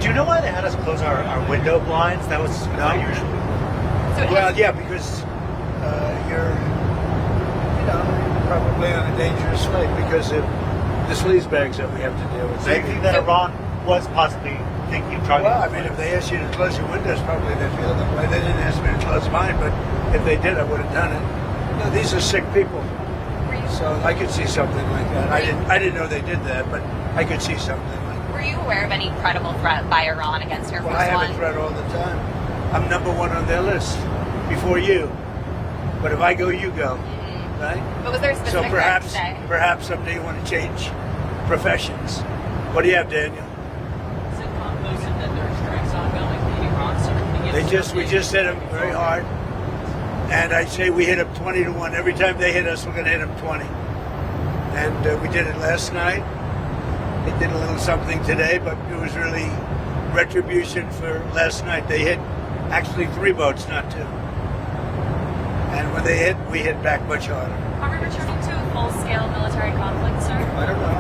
Do you know why they had us close our window blinds? That was not usual. Well, yeah, because you're, probably on a dangerous flight because of the sleazebags that we have to deal with. So you think that Iran was possibly thinking of trying Well, I mean, if they asked you to close your windows, probably they'd feel that way. They didn't ask me to close mine, but if they did, I would have done it. These are sick people, so I could see something like that. I didn't know they did that, but I could see something like that. Were you aware of any credible threat by Iran against Air Force Well, I have One? a threat all the time. I'm number one on their list before you. But if I go, you go, right? But was there a So specific perhaps someday you want to change professions. What do you have, Daniel? CENTCOM posted that there are strikes ongoing in Iran. We just hit them very hard. And I say we hit them 20-1. Every time they hit us, we're going to hit them 20. And we did it last night. They did a little something today, but it was really retribution for last night. They hit actually 3 boats, not 2. And when they hit, we hit back much harder. Are we returning to a full-scale military conflict, sir? I don't know.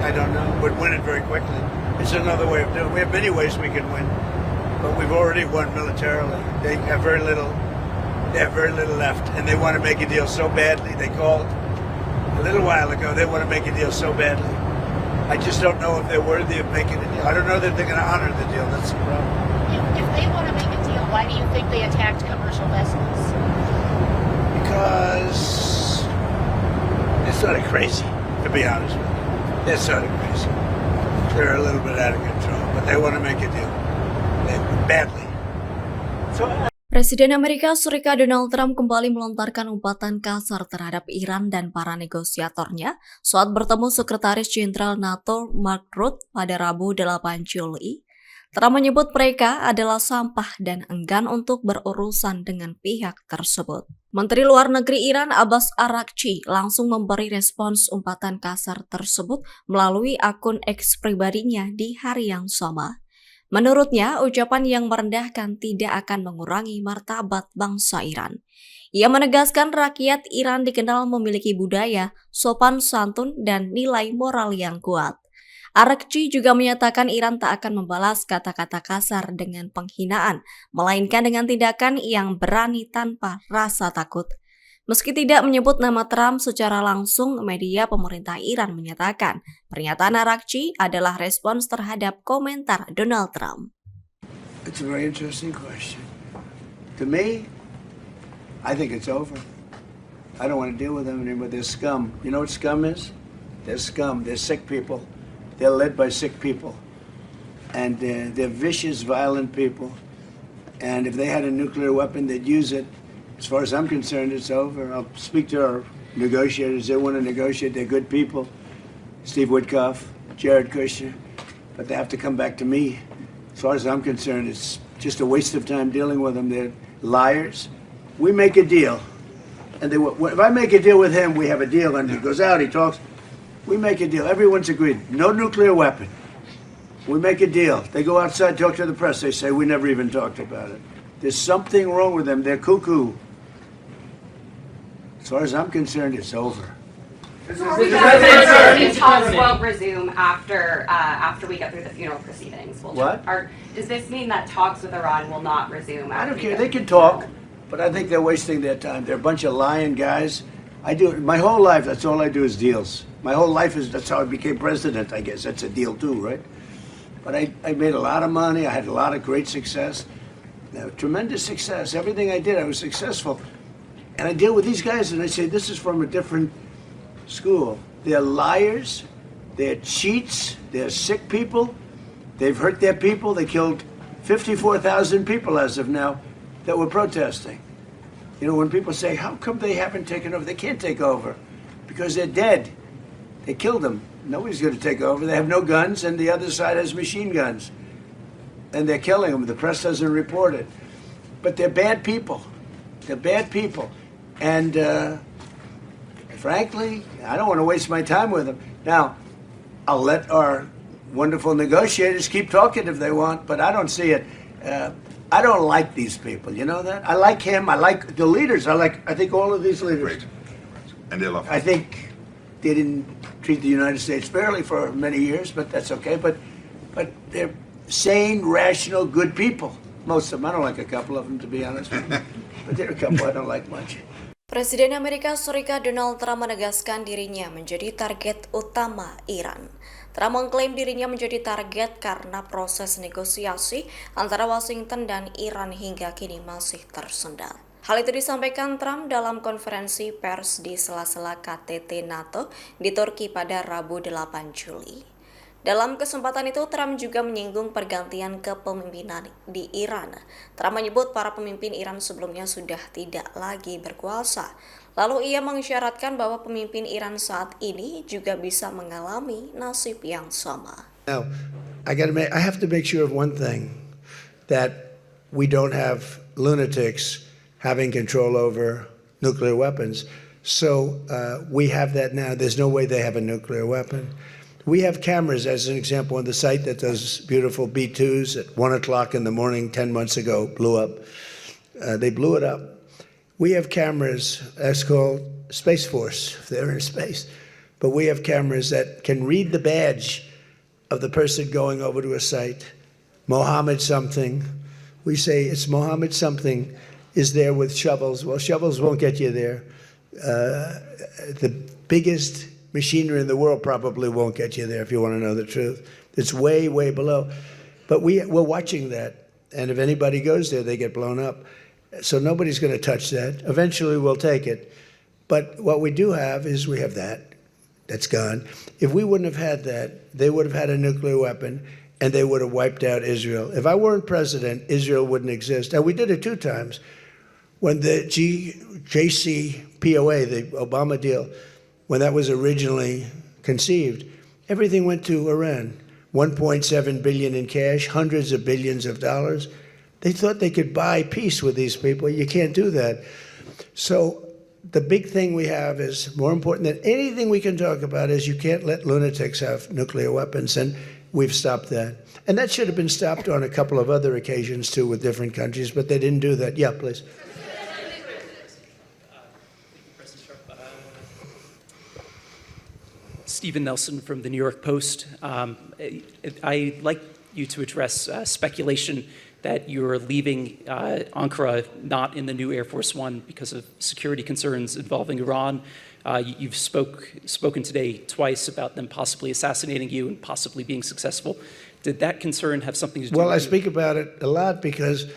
I don't know. We'd win it very quickly. It's another way of doing it. We have many ways we can win, but we've already won militarily. They have very little. They have very little left, and they want to make a deal so badly. They called a little while ago. They want to make a deal so badly. I just don't know if they're worthy of making a deal. I don't know that they're going to honor the deal. That's the problem. If they want to make a deal, why do you think they attacked commercial vessels? Because they're sort of crazy, to be honest with you. They're sort of crazy. They're a little bit out of control, but they want to make a deal. Badly. Presiden Amerika Serikat Donald Trump kembali melontarkan umpatan kasar terhadap Iran dan para negosiatornya saat bertemu Sekretaris Jenderal NATO Mark Rutte pada Rabu 8 Juli. Trump menyebut mereka adalah sampah dan enggan untuk berurusan dengan pihak tersebut. Menteri Luar Negeri Iran Abbas Araghchi langsung memberi respons umpatan kasar tersebut melalui akun X pribadinya di hari yang sama. Menurutnya, ucapan yang merendahkan tidak akan mengurangi martabat bangsa Iran. Ia menegaskan rakyat Iran dikenal memiliki budaya, sopan santun, dan nilai moral yang kuat. Araghchi juga menyatakan Iran tak akan membalas kata-kata kasar dengan penghinaan, melainkan dengan tindakan yang berani tanpa rasa takut. Meski tidak menyebut nama Trump secara langsung, media pemerintah Iran menyatakan pernyataan Araghchi adalah respons terhadap komentar Donald Trump. It's a very interesting question. To me, I think it's over. I don't want to deal with them anymore. They're scum. You know what scum is? They're scum. They're sick people. They're led by sick people. And they're vicious, violent people. And if they had a nuclear weapon, they'd use it. As far as I'm concerned, it's over. I'll speak to our negotiators. They want to negotiate. They're good people. Steve Witkoff, Jared Kushner. But they have to come back to me. As far as I'm concerned, it's just a waste of time dealing with them. They're liars. We make a deal. And if I make a deal with him, we have a deal. And he goes out, he talks. We make a deal. Everyone's agreed. No nuclear weapon. We make a deal. They go outside, talk to the press. They say, we never even talked about it. There's something wrong with them. They're cuckoo. As far as I'm concerned, it's over. Talks won't resume after we get through the funeral proceedings. Does this mean that talks with Iran will not resume? I don't care. They can talk, but I think they're wasting their time. They're a bunch of lying guys. My whole life, that's all I do is deals. My whole life that's how I became president, I guess. That's a deal too, right? But I made a lot of money. I had a lot of great success. Tremendous success. Everything I did, I was successful. And I deal with these guys and I say, this is from a different school. They're liars. They're cheats. They're sick people. They've hurt their people. They killed 54,000 people as of now that were protesting. You know, when people say, how come they haven't taken over? They can't take over because they're dead. They killed them. Nobody's going to take over. They have no guns and the other side has machine guns. And they're killing them. The press doesn't report it. But they're bad people. They're bad people. And frankly, I don't want to waste my time with them. Now, I'll let our wonderful negotiators keep talking if they want, but I don't see it. I don't like these people. You know that? I like him. I like the leaders. I think all of these leaders. Great. And they love. I think they didn't treat the United States fairly for many years, but that's okay. But sane, rational, good people. Most of them. I don't like a couple of them, to be honest with you. But there are a couple I don't like much. Presiden Amerika Serikat Donald Trump menegaskan dirinya menjadi target utama Iran. Trump mengklaim dirinya menjadi target karena proses negosiasi antara Washington dan Iran hingga kini masih tersendat. Hal itu disampaikan Trump dalam konferensi pers di sela-sela KTT NATO di Turki pada Rabu 8 Juli. Dalam kesempatan itu, Trump juga menyinggung pergantian kepemimpinan di Iran. Trump menyebut para pemimpin Iran sebelumnya sudah tidak lagi berkuasa. Lalu ia mengisyaratkan bahwa pemimpin Iran saat ini juga bisa mengalami nasib yang sama. Now, I have to make sure of one thing, that we don't have lunatics having control over nuclear weapons. So we have that now. There's no way they have a nuclear weapon. We have cameras, as an example, on the site that those beautiful B-2s at 1 o'clock in the morning 10 months ago blew up. They blew it up. We have cameras, that's called Space Force, if they're in space. But we have cameras that can read the badge of the person going over to a site. Mohammed something. We say it's Mohammed something is there with shovels. Well, shovels won't get you there. The biggest machinery in the world probably won't get you there, if you want to know the truth. It's way, way below. But we're watching that. And if anybody goes there, they get blown up. So nobody's going to touch that. Eventually we'll take it. But what we do have is we have that. That's gone. If we wouldn't have had that, they would have had a nuclear weapon and they would have wiped out Israel. If I weren't president, Israel wouldn't exist. And we did it 2 times. When the JCPOA, the Obama deal, when that was originally conceived, everything went to Iran. 1.7 billion in cash, hundreds of billions of dollars. They thought they could buy peace with these people. You can't do that. So the big thing we have is, more important than anything we can talk about, is you can't let lunatics have nuclear weapons, and we've stopped that. And that should have been stopped on a couple of other occasions too with different countries, but they didn't do that. Yeah, please. Stephen Nelson from the New York Post. I'd like you to address speculation that you're leaving Ankara not in the new Air Force One because of security concerns involving Iran. You've spoken today twice about them possibly assassinating you and possibly being successful. Did that concern have something to do with it? Well, I speak about it a lot because,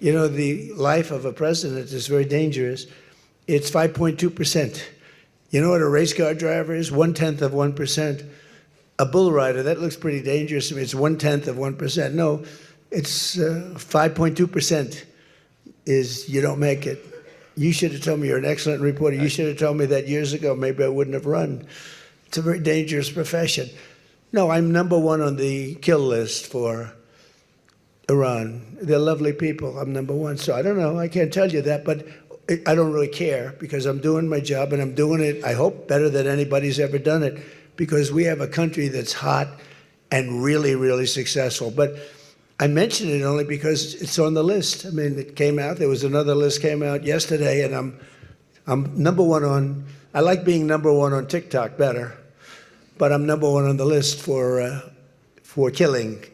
you know, the life of a president is very dangerous. It's 5.2%. You know what a race car driver is? 1/10 of 1%. A bull rider, that looks pretty dangerous to me. It's 1/10 of 1%. No, it's 5.2% is you don't make it. You should have told me, you're an excellent reporter. You should have told me that years ago. Maybe I wouldn't have run. It's a very dangerous profession. No, I'm number 1 on the kill list for Iran. They're lovely people. I'm number 1. So I don't know. I can't tell you that, but I don't really care because I'm doing my job and I'm doing it, I hope, better than anybody's ever done it, because we have a country that's hot and really, really successful. But I mention it only because it's on the list. I mean, it came out. There was another list came out yesterday, and I'm number 1 on. I like being number 1 on TikTok better, but I'm number 1 on the list for killing.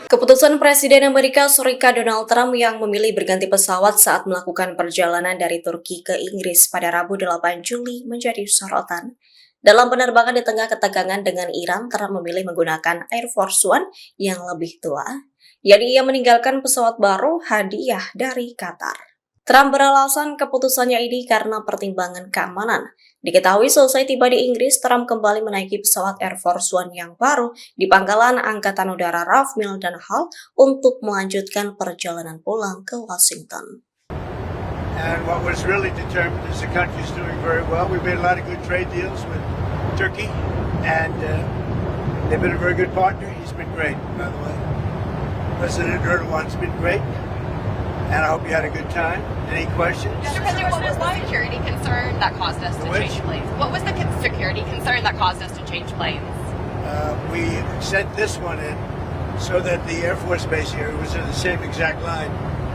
Keputusan Presiden Amerika Serikat Donald Trump yang memilih berganti pesawat saat melakukan perjalanan dari Turki ke Inggris pada Rabu 8 Juli menjadi sorotan. Dalam penerbangan di tengah ketegangan dengan Iran, Trump memilih menggunakan Air Force One yang lebih tua. Jadi ia meninggalkan pesawat baru hadiah dari Qatar. Trump beralasan keputusannya ini karena pertimbangan keamanan. Diketahui selesai tiba di Inggris, Trump kembali menaiki pesawat Air Force One yang baru di pangkalan Angkatan Udara Ralph Milden Hall untuk melanjutkan perjalanan pulang ke Washington. And what was really determined is the country's doing very well. We've made a lot of good trade deals with Turkey, and they've been a very good partner. He's been great, by the way. President Erdogan's been great, and I hope you had a good time. Any questions? Mr. President, what was the security concern that caused us to change planes? What was the security concern that caused us to change planes? We sent this one in so that the Air Force Base here was in the same exact line.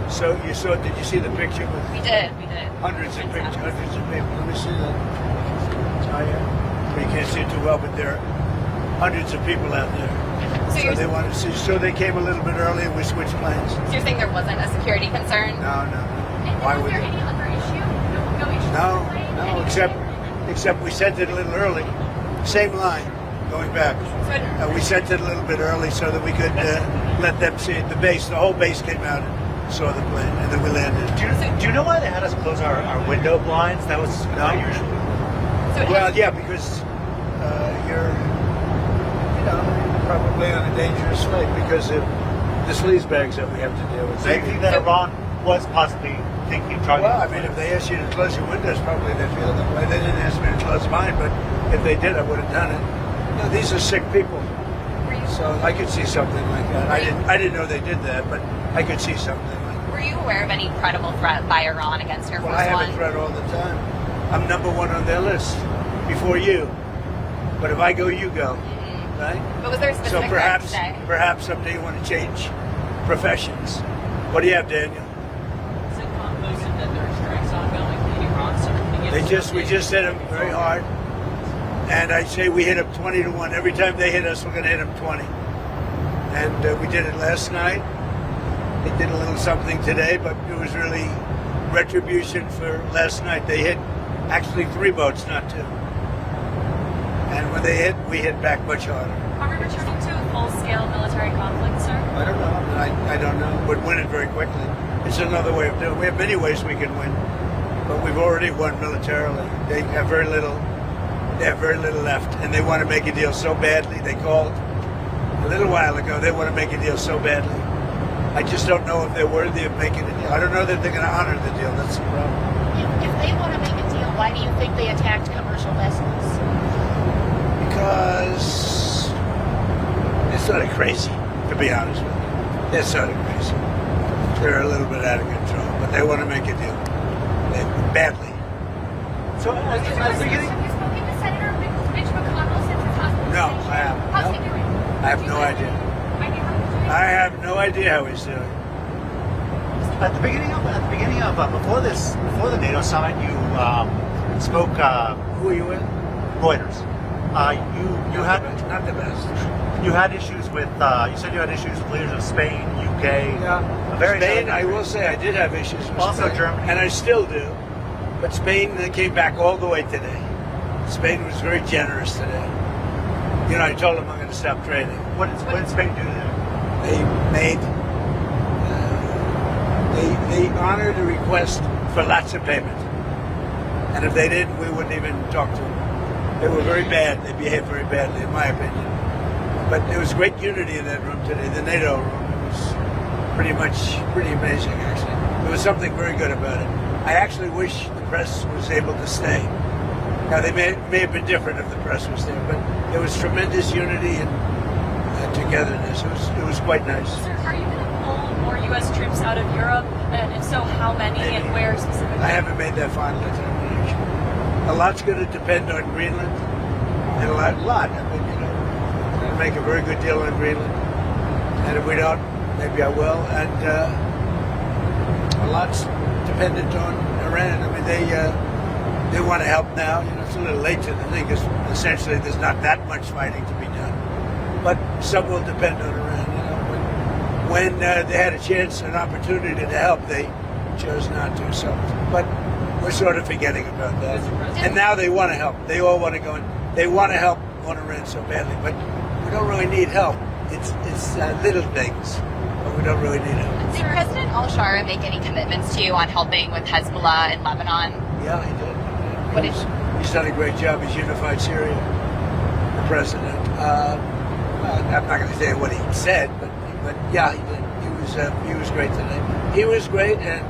So you saw, did you see the picture? We did. Hundreds of pictures, hundreds of people. Let me see that. Oh, yeah. You can't see it too well, but there are hundreds of people out there. So they wanted to see. So they came a little bit early and we switched planes. So you're saying there wasn't a security concern? No. And Why was would there they? any other issue? No issue? No, except we sent it a little early. Same line going back. We sent it a little bit early so that we could let them see it. The base, the whole base came out and saw the plane, and then we landed. Do you know why they had us close our window blinds? That was unusual. Well, yeah, because you're, probably on a dangerous flight because of the sleaze bags that we have to deal with. So you think that Iran was possibly thinking, trying Well, I to... mean, if they asked you to close your windows, probably they feel that way. They didn't ask me to close mine, but if they did, I would have done it. These are sick people, so I could see something like that. I didn't know they did that, but I could see something like that. Were you aware of any credible threat by Iran against Air Force Well, I have One? a threat all the time. I'm number one on their list before you. But if I go, you go, right? But was there a So specific threat today? perhaps someday you want to change professions. What do you have, Daniel? CENTCOM posted that there are strikes ongoing in Iran, so can you give us We just hit them very hard, and I say we hit them 20-1. Every time they hit us, we're going to hit them 20. And we did it last night. They did a little something today, but it was really retribution for last night. They hit actually 3 boats, not 2. And when they hit, we hit back much harder. Are we returning to a full-scale military conflict, sir? I don't know. I don't know. We'd win it very quickly. It's another way of doing it. We have many ways we can win, but we've already won militarily. They have very little. They have very little left, and they want to make a deal so badly. They called a little while ago. They want to make a deal so badly. I just don't know if they're worthy of making a deal. I don't know that they're going to honor the deal. That's the problem. If they want to make a deal, why do you think they attacked commercial vessels? Because they're sort of crazy, to be honest with you. They're sort of crazy. They're a little bit out of control, but they want to make a deal. Badly. So at the beginning... Have you spoken to Senator Mitch McConnell since his hospitalization? No, I haven't. How's No. he doing? I have no idea. I have no idea how he's doing. At the beginning of before the NATO summit, you spoke Who are you with? Reuters. You had Not the best. you had issues with you said you had issues with leaders of Spain, UK, various Spain, other I will countries. say I did have issues with Also Spain. Germany. And I still do. But Spain, they came back all the way today. Spain was very generous today. I told them I'm going to stop trading. What did Spain do there? They made, they honored a request for lots of payment. And if they didn't, we wouldn't even talk to them. They were very bad. They behaved very badly, in my opinion. But there was great unity in that room today, the NATO room. It was pretty amazing, actually. There was something very good about it. I actually wish the press was able to stay. Now, they may have been different if the press was there, but there was tremendous unity and togetherness. It was quite nice. Sir, are you going to pull more U.S. troops out of Europe? And if so, how many and where specifically? I haven't made that final determination. A lot's going to depend on Greenland, and a lot. I mean, we're going to make a very good deal on Greenland, and if we don't, maybe I will. And a lot's dependent on Iran. I mean, they want to help now. It's a little late to the thing because essentially there's not that much fighting to be done. But some will depend on Iran. When they had a chance, an opportunity to help, they chose not to. So, but we're sort of forgetting about that. And now they want to help. They all want to go in. They want to help on Iran so badly, but we don't really need help. It's little things, but we don't really need help. Did President al-Shara make any commitments to you on helping with Hezbollah in Lebanon? Yeah, he did. What did He's done a great job. He's unified Syria, the president. I'm not going to say what he said, but yeah, he did. He was great today. He was great, and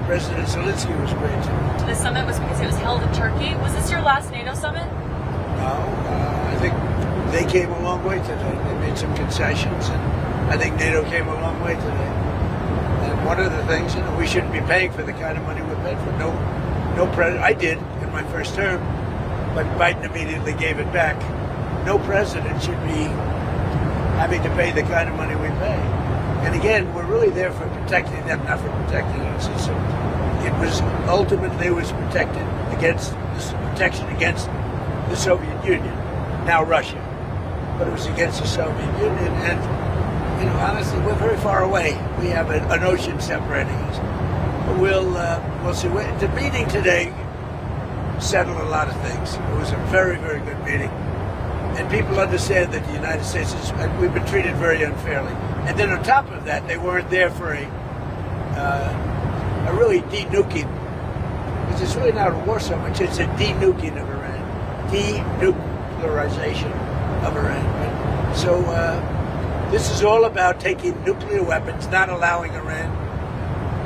President Zelensky was great too. This summit was because it was held in Turkey. Was this your last NATO summit? No, I think they came a long way today. They made some concessions, and I think NATO came a long way today. And one of the things, we shouldn't be paying for the kind of money we paid for. No president. I did in my first term, but Biden immediately gave it back. No president should be having to pay the kind of money we pay. And again, we're really there for protecting them, not for protecting us. So it was ultimately it was protected against this protection against the Soviet Union, now Russia. but it was against the Soviet Union. And, you know, honestly, we're very far away. We have an ocean separating us. But we'll see. The meeting today settled a lot of things. It was a very, very good meeting. And people understand that the United States we've been treated very unfairly. And then on top of that, they weren't there for a really de-nuking, because it's really not a war so much, it's a de-nuking of Iran, denuclearization of Iran. Right? So this is all about taking nuclear weapons, not allowing Iran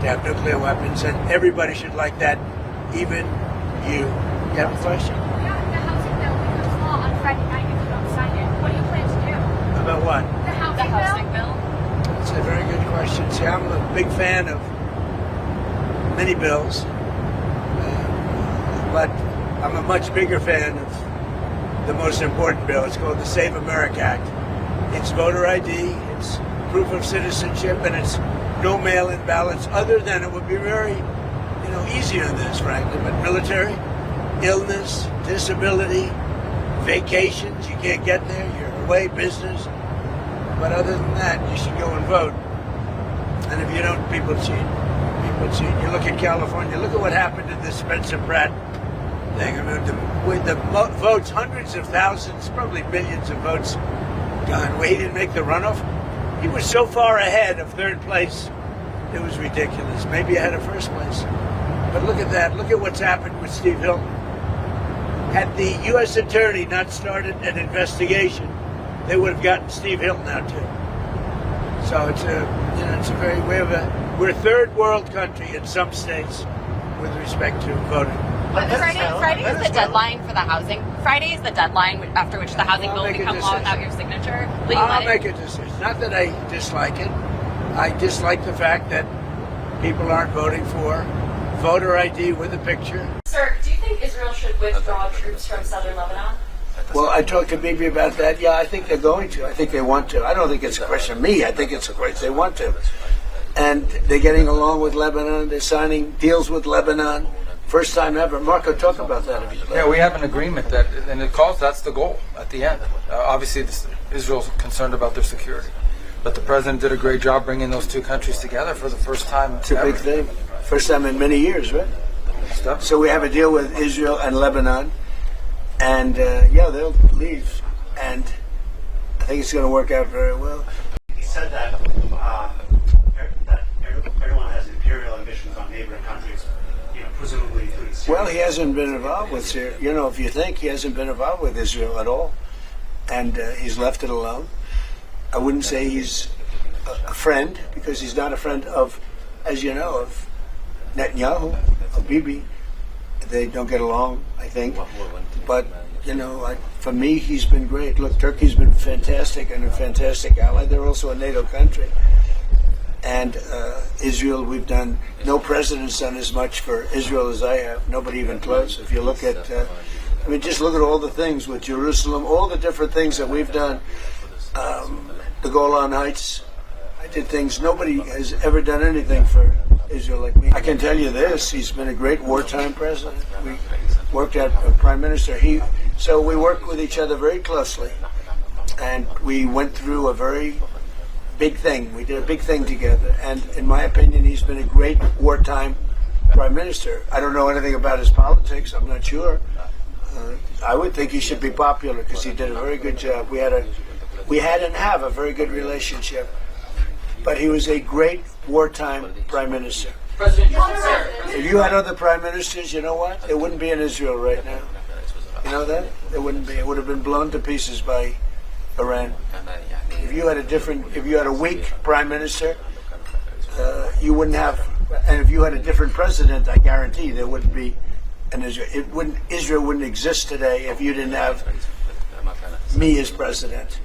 to have nuclear weapons, and everybody should like that, even you. You have a question? Yeah, the housing bill becomes law on Friday night if you don't sign it. What do you plan to do? About what? The The housing bill? It's a very good question. See, I'm a big fan of many bills, but I'm a much bigger fan of the most important bill. It's called the Save America Act. It's voter ID, it's proof of citizenship, and it's no mail-in ballots, other than it would be very, easy on this, frankly, but military, illness, disability, vacations, you can't get there, you're away, business. But other than that, you should go and vote. And if you don't, people cheat. People cheat. You look at California, look at what happened to this Spencer Pratt thing. I mean, with the votes, hundreds of thousands, probably millions of votes gone. Well, he didn't make the runoff. He was so far ahead of third place, it was ridiculous. Maybe ahead of first place. But look at that. Look at what's happened with Steve Hilton. Had the U.S. Attorney not started an investigation, they would have gotten Steve Hilton out too. So we're a third world country in some states with respect to voting. Friday is the deadline for the housing. Friday is the deadline after which the housing bill will become law without your signature. I'll make a decision. Not that I dislike it. I dislike the fact that people aren't voting for voter ID with a picture. Sir, do you think Israel should withdraw troops from southern Lebanon? Well, I talked to Bibi about that. Yeah, I think they're going to. I think they want to. I don't think it's a question of me. I think it's a question they want to. And they're getting along with Lebanon. They're signing deals with Lebanon. First time ever. Marco, talk about that if you'd like. Yeah, we have an agreement that, and that's the goal at the end. Obviously, Israel's concerned about their security. But the president did a great job bringing those two countries together for the first time. It's a big thing. First time in many years, right? So we have a deal with Israel and Lebanon. And, they'll leave. And I think it's going to work out very well. He said that everyone has imperial ambitions on neighboring countries, presumably including Syria. Well, he hasn't been involved with Syria. If you think, he hasn't been involved with Israel at all. And he's left it alone. I wouldn't say he's a friend, because he's not a friend of, as you know, of Netanyahu, of Bibi. They don't get along, I think. But, for me, he's been great. Look, Turkey's been fantastic and a fantastic ally. They're also a NATO country. And Israel, we've done, no president's done as much for Israel as I have. Nobody even close. If you look at, just look at all the things with Jerusalem, all the different things that we've done. The Golan Heights, I did things, nobody has ever done anything for Israel like me. I can tell you this, he's been a great wartime president. We worked at prime minister. So we worked with each other very closely. And we went through a very big thing. We did a big thing together. And in my opinion, he's been a great wartime prime minister. I don't know anything about his politics. I'm not sure. I would think he should be popular because he did a very good job. We had and have a very good relationship. But he was a great wartime prime minister. If you had other prime ministers, you know what? It wouldn't be in Israel right now. You know that? It wouldn't be. It would have been blown to pieces by Iran. If you had a weak prime minister, you wouldn't have. And if you had a different president, I guarantee there wouldn't be an Israel. Israel wouldn't exist today if you didn't have me as president.